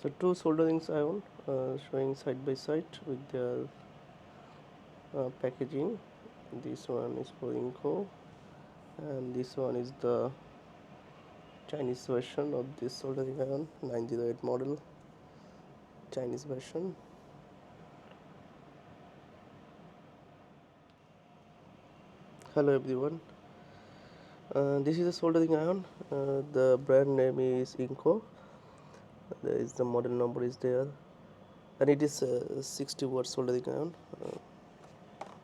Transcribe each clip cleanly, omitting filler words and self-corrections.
So two soldering iron showing side by side with their packaging. This one is for Ingco, and this one is the Chinese version of this soldering iron, 908 model, Chinese version. Hello everyone. This is a soldering iron. The brand name is Ingco. There is the model number is there, and it is a 60-watt soldering iron.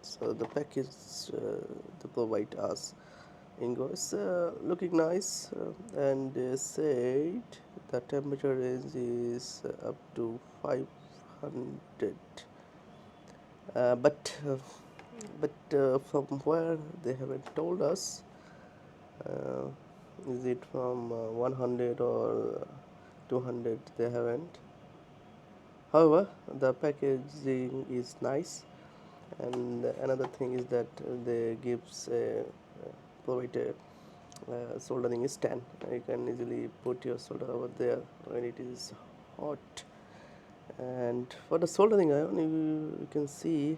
So the package they provide us Ingco is looking nice, and they said the temperature range is up to 500. But from where they haven't told us, uh, is it from 100 or 200? They haven't. However, the packaging is nice, and another thing is that they gives a provide a soldering stand. You can easily put your solder over there when it is hot. And for the soldering iron, you can see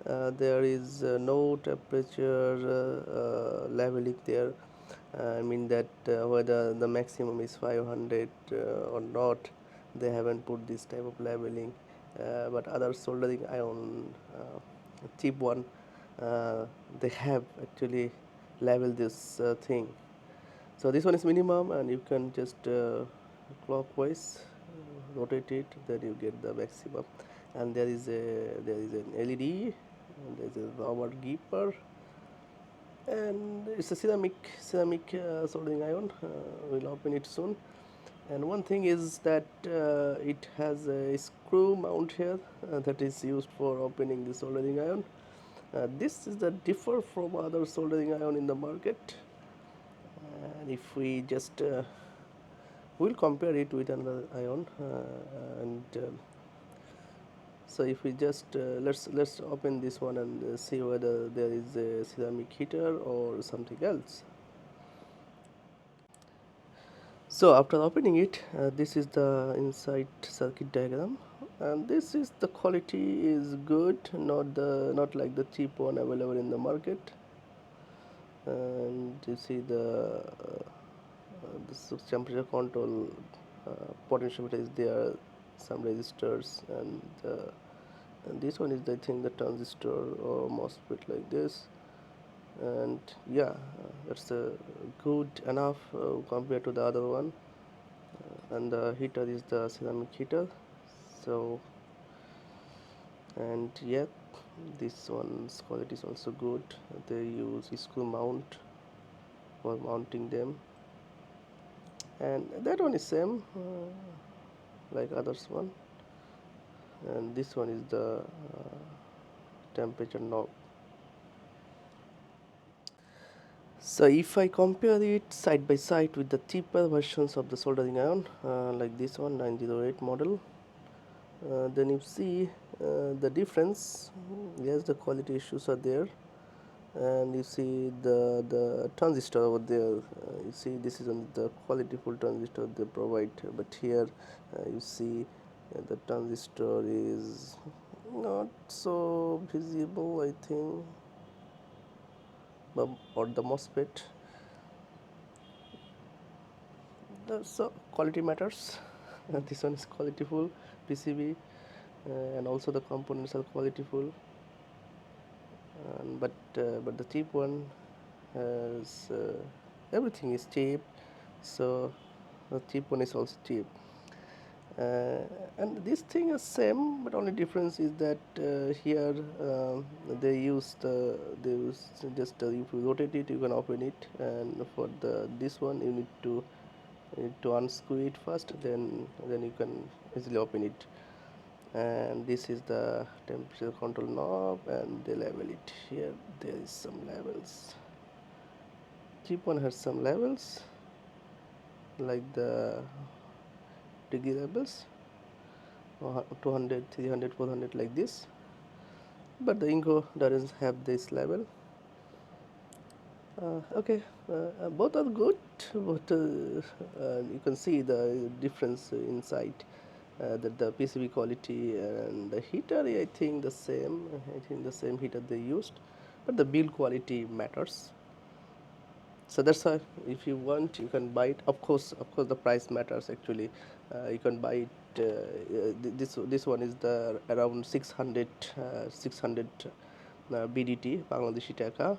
there is no temperature leveling there. I mean that whether the maximum is 500 or not, they haven't put this type of leveling. But other soldering iron, cheap one, they have actually level this thing. So this one is minimum, and you can just clockwise rotate it, then you get the maximum. And there is an LED, and there is a rubber keeper, and it's a ceramic soldering iron. We'll open it soon. And one thing is that it has a screw mount here that is used for opening the soldering iron. This is the differ from other soldering iron in the market. And if we just we'll compare it with another ion, and so if we just let's open this one and see whether there is a ceramic heater or something else. So after opening it, this is the inside circuit diagram, and this is the quality is good, not like the cheap one available in the market. And you see this temperature control potentiometer is there, some resistors, and this one is I think the transistor or MOSFET like this. And yeah, that's good enough compared to the other one. And the heater is the ceramic heater. So, and yeah, this one's quality is also good. They use screw mount for mounting them, and that one is same like others one. And this one is the temperature knob. So if I compare it side by side with the cheaper versions of the soldering iron, like this one 908 model, then you see the difference. Yes, the quality issues are there, and you see the transistor over there. You see this is on the quality full transistor they provide, but here you see the transistor is not so visible, I think, or the MOSFET. So quality matters. This one is qualityful PCB, and also the components are qualityful. But the cheap one has everything is cheap, so the cheap one is also cheap. Uh, and this thing is same, but only difference is that here they use just if you rotate it, you can open it, and for the this one you need to unscrew it first, then you can easily open it. And this is the temperature control knob, and they level it here. There is some levels. Cheap one has some levels like the degree levels, 200, 300, 400 like this, but the Ingco doesn't have this level. Okay, both are good, but you can see the difference inside. The PCB quality and the heater, I think the same. I think the same heater they used, but the build quality matters. So that's why if you want, you can buy it. Of course, the price matters actually. You can buy it. This one is the around 600 BDT Bangladeshi taka,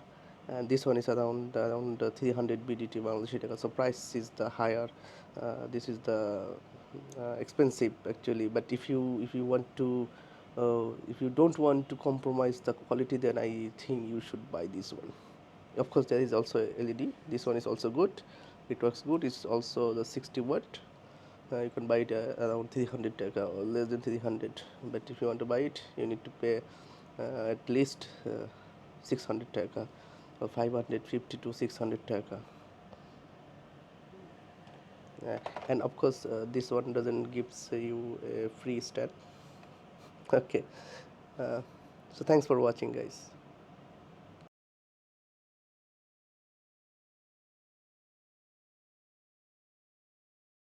and this one is around 300 BDT Bangladeshi taka. So price is the higher. This is the expensive actually. But if you don't want to compromise the quality, then I think you should buy this one. Of course, there is also LED. This one is also good. It works good. It's also the 60 watt. You can buy it around 300 taka or less than 300. But if you want to buy it, you need to pay at least 600 taka or 550 to 600 taka. Uh, and of course, this one doesn't gives you a free stand. Okay. Uh, so thanks for watching, guys.